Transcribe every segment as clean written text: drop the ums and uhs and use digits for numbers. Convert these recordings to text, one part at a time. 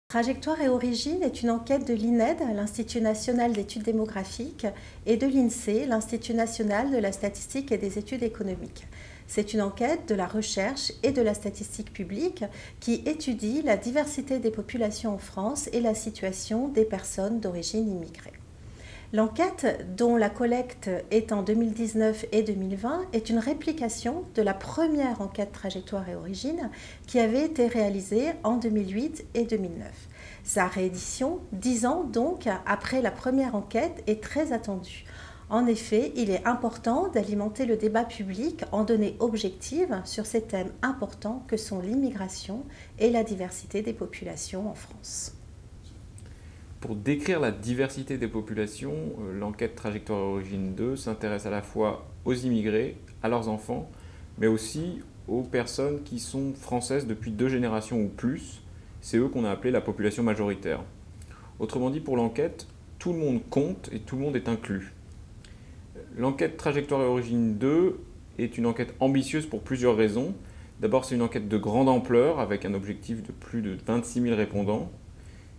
Trajectoire et origine est une enquête de l'INED, l'Institut national d'études démographiques, et de l'INSEE, l'Institut national de la statistique et des études économiques. C'est une enquête de la recherche et de la statistique publique qui étudie la diversité des populations en France et la situation des personnes d'origine immigrée. L'enquête, dont la collecte est en 2019 et 2020, est une réplication de la première enquête Trajectoire et origine qui avait été réalisée en 2008 et 2009. Sa réédition, 10 ans donc après la première enquête, est très attendue. En effet, il est important d'alimenter le débat public en données objectives sur ces thèmes importants que sont l'immigration et la diversité des populations en France. Pour décrire la diversité des populations, l'enquête Trajectoire et origine 2 s'intéresse à la fois aux immigrés, à leurs enfants, mais aussi aux personnes qui sont françaises depuis 2 générations ou plus. C'est eux qu'on a appelé la population majoritaire. Autrement dit, pour l'enquête, tout le monde compte et tout le monde est inclus. L'enquête Trajectoire et origine 2 est une enquête ambitieuse pour plusieurs raisons. D'abord, c'est une enquête de grande ampleur avec un objectif de plus de 26 000 répondants.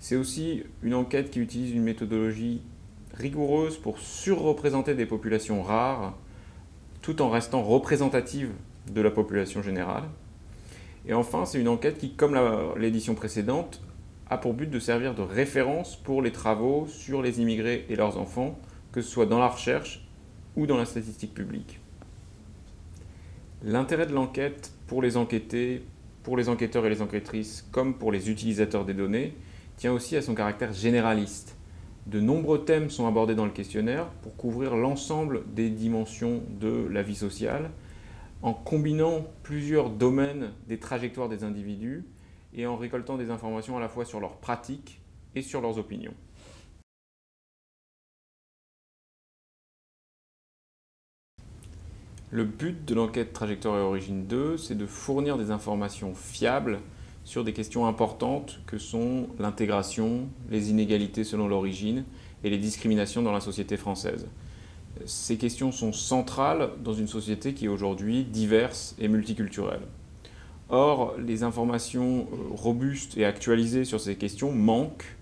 C'est aussi une enquête qui utilise une méthodologie rigoureuse pour surreprésenter des populations rares, tout en restant représentative de la population générale. Et enfin, c'est une enquête qui, comme l'édition précédente, a pour but de servir de référence pour les travaux sur les immigrés et leurs enfants, que ce soit dans la recherche ou dans la statistique publique. L'intérêt de l'enquête pour les enquêtés, pour les enquêteurs et les enquêtrices, comme pour les utilisateurs des données, tient aussi à son caractère généraliste. De nombreux thèmes sont abordés dans le questionnaire pour couvrir l'ensemble des dimensions de la vie sociale, en combinant plusieurs domaines des trajectoires des individus et en récoltant des informations à la fois sur leurs pratiques et sur leurs opinions. Le but de l'enquête Trajectoire et origine 2, c'est de fournir des informations fiables sur des questions importantes que sont l'intégration, les inégalités selon l'origine et les discriminations dans la société française. Ces questions sont centrales dans une société qui est aujourd'hui diverse et multiculturelle. Or, les informations robustes et actualisées sur ces questions manquent.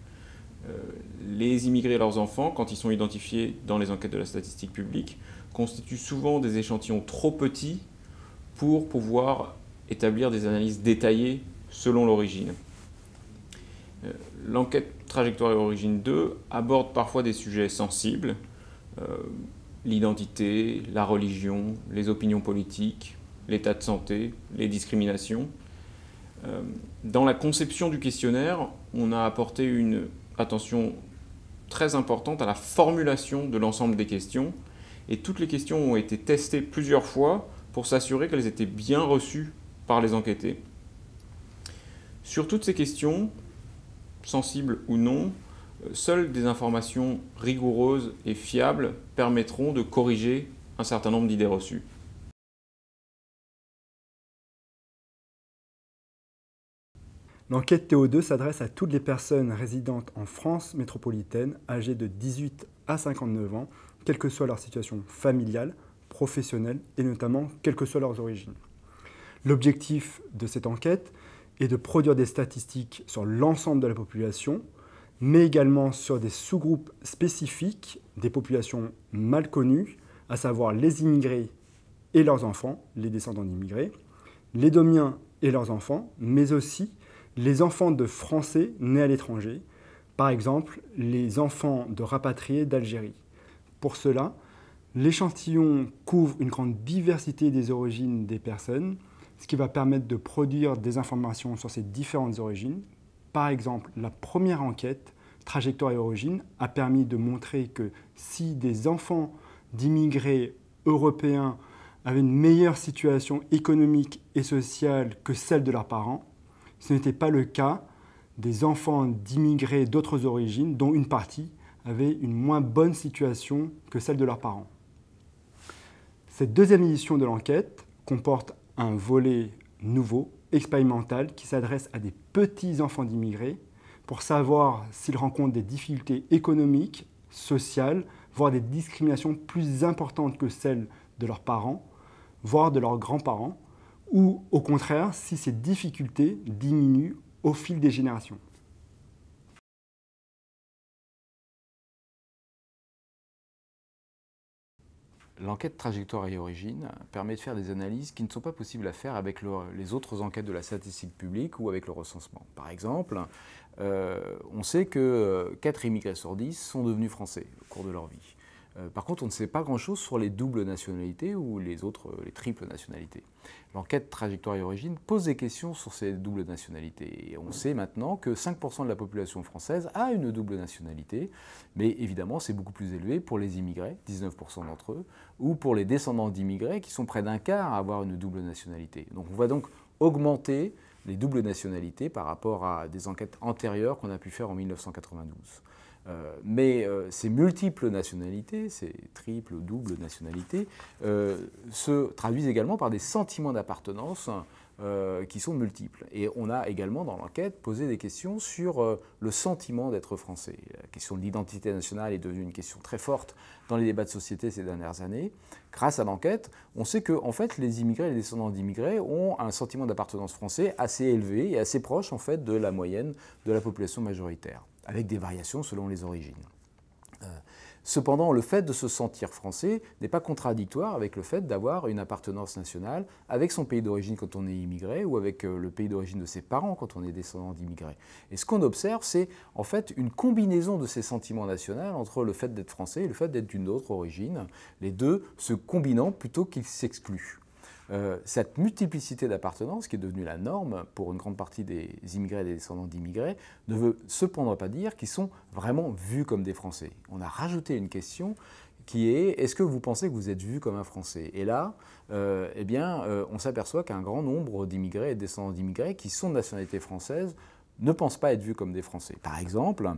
Les immigrés et leurs enfants, quand ils sont identifiés dans les enquêtes de la statistique publique, constituent souvent des échantillons trop petits pour pouvoir établir des analyses détaillées selon l'origine. L'enquête Trajectoire et origine 2 aborde parfois des sujets sensibles, l'identité, la religion, les opinions politiques, l'état de santé, les discriminations. Dans la conception du questionnaire, on a apporté une attention très importante à la formulation de l'ensemble des questions, et toutes les questions ont été testées plusieurs fois pour s'assurer qu'elles étaient bien reçues par les enquêtés. Sur toutes ces questions, sensibles ou non, seules des informations rigoureuses et fiables permettront de corriger un certain nombre d'idées reçues. L'enquête TO2 s'adresse à toutes les personnes résidentes en France métropolitaine âgées de 18 à 59 ans, quelle que soit leur situation familiale, professionnelle et notamment quelles que soient leurs origines. L'objectif de cette enquête est de produire des statistiques sur l'ensemble de la population, mais également sur des sous-groupes spécifiques des populations mal connues, à savoir les immigrés et leurs enfants, les descendants d'immigrés, les domiens et leurs enfants, mais aussi les enfants de Français nés à l'étranger, par exemple les enfants de rapatriés d'Algérie. Pour cela, l'échantillon couvre une grande diversité des origines des personnes, ce qui va permettre de produire des informations sur ces différentes origines. Par exemple, la première enquête, Trajectoire et origine, a permis de montrer que si des enfants d'immigrés européens avaient une meilleure situation économique et sociale que celle de leurs parents, ce n'était pas le cas des enfants d'immigrés d'autres origines, dont une partie avait une moins bonne situation que celle de leurs parents. Cette deuxième édition de l'enquête comporte un volet nouveau, expérimental, qui s'adresse à des petits enfants d'immigrés pour savoir s'ils rencontrent des difficultés économiques, sociales, voire des discriminations plus importantes que celles de leurs parents, voire de leurs grands-parents, ou au contraire si ces difficultés diminuent au fil des générations. L'enquête trajectoire et origine permet de faire des analyses qui ne sont pas possibles à faire avec les autres enquêtes de la statistique publique ou avec le recensement. Par exemple, on sait que 4 immigrés sur 10 sont devenus français au cours de leur vie. Par contre, on ne sait pas grand-chose sur les doubles nationalités ou les triples nationalités. L'enquête trajectoire et origine pose des questions sur ces doubles nationalités. Et on sait maintenant que 5% de la population française a une double nationalité, mais évidemment, c'est beaucoup plus élevé pour les immigrés, 19% d'entre eux, ou pour les descendants d'immigrés, qui sont près d'un quart à avoir une double nationalité. Donc on va donc augmenter les doubles nationalités par rapport à des enquêtes antérieures qu'on a pu faire en 1992. Mais ces multiples nationalités, ces triples ou doubles nationalités, se traduisent également par des sentiments d'appartenance qui sont multiples. Et on a également dans l'enquête posé des questions sur le sentiment d'être français. La question de l'identité nationale est devenue une question très forte dans les débats de société ces dernières années. Grâce à l'enquête, on sait que en fait, les immigrés et les descendants d'immigrés ont un sentiment d'appartenance français assez élevé et assez proche en fait, de la moyenne de la population majoritaire, avec des variations selon les origines. Cependant, le fait de se sentir français n'est pas contradictoire avec le fait d'avoir une appartenance nationale avec son pays d'origine quand on est immigré ou avec le pays d'origine de ses parents quand on est descendant d'immigrés. Et ce qu'on observe, c'est en fait une combinaison de ces sentiments nationaux entre le fait d'être français et le fait d'être d'une autre origine, les deux se combinant plutôt qu'ils s'excluent. Cette multiplicité d'appartenance, qui est devenue la norme pour une grande partie des immigrés et des descendants d'immigrés, ne veut cependant pas dire qu'ils sont vraiment vus comme des Français. On a rajouté une question qui est « Est-ce que vous pensez que vous êtes vu comme un Français ?» Et là, on s'aperçoit qu'un grand nombre d'immigrés et de descendants d'immigrés qui sont de nationalité française ne pensent pas être vus comme des Français. Par exemple,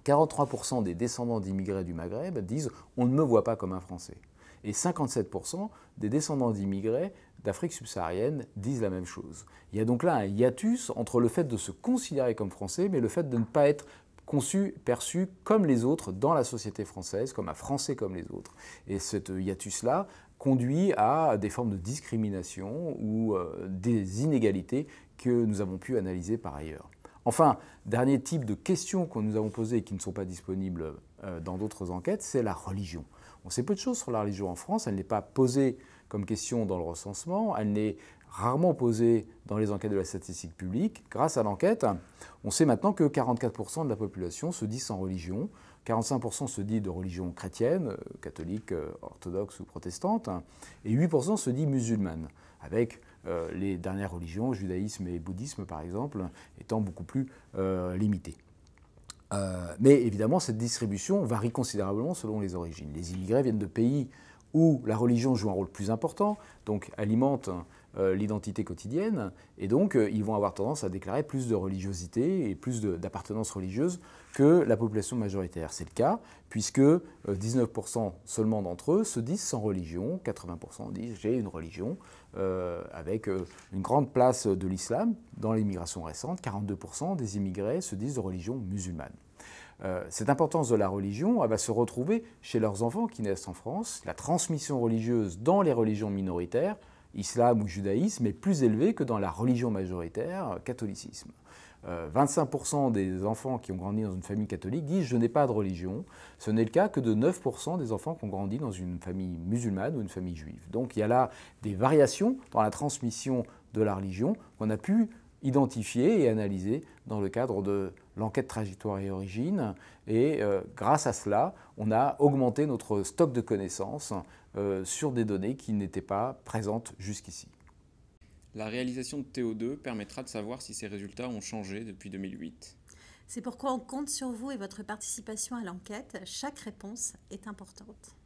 43% des descendants d'immigrés du Maghreb disent « On ne me voit pas comme un Français ». Et 57% des descendants d'immigrés d'Afrique subsaharienne disent la même chose. Il y a donc là un hiatus entre le fait de se considérer comme français, mais le fait de ne pas être conçu, perçu comme les autres dans la société française, comme un Français comme les autres. Et cet hiatus-là conduit à des formes de discrimination ou des inégalités que nous avons pu analyser par ailleurs. Enfin, dernier type de questions que nous avons posées et qui ne sont pas disponibles dans d'autres enquêtes, c'est la religion. On sait peu de choses sur la religion en France, elle n'est pas posée comme question dans le recensement, elle n'est rarement posée dans les enquêtes de la statistique publique. Grâce à l'enquête, on sait maintenant que 44% de la population se dit sans religion, 45% se dit de religion chrétienne, catholique, orthodoxe ou protestante, et 8% se dit musulmane, avec les dernières religions, judaïsme et bouddhisme par exemple, étant beaucoup plus limitées. Mais évidemment, cette distribution varie considérablement selon les origines. Les immigrés viennent de pays où la religion joue un rôle plus important, donc alimente l'identité quotidienne, et donc ils vont avoir tendance à déclarer plus de religiosité et plus d'appartenance religieuse que la population majoritaire. C'est le cas, puisque 19% seulement d'entre eux se disent sans religion, 80% disent j'ai une religion, avec une grande place de l'islam dans l'immigration récente, 42% des immigrés se disent de religion musulmane. Cette importance de la religion, elle va se retrouver chez leurs enfants qui naissent en France. La transmission religieuse dans les religions minoritaires, islam ou judaïsme, est plus élevée que dans la religion majoritaire, catholicisme. 25% des enfants qui ont grandi dans une famille catholique disent « je n'ai pas de religion ». Ce n'est le cas que de 9% des enfants qui ont grandi dans une famille musulmane ou une famille juive. Donc il y a là des variations dans la transmission de la religion qu'on a pu identifier et analyser dans le cadre de l'enquête trajectoire et origine. Et grâce à cela, on a augmenté notre stock de connaissances sur des données qui n'étaient pas présentes jusqu'ici. La réalisation de TO2 permettra de savoir si ces résultats ont changé depuis 2008. C'est pourquoi on compte sur vous et votre participation à l'enquête. Chaque réponse est importante.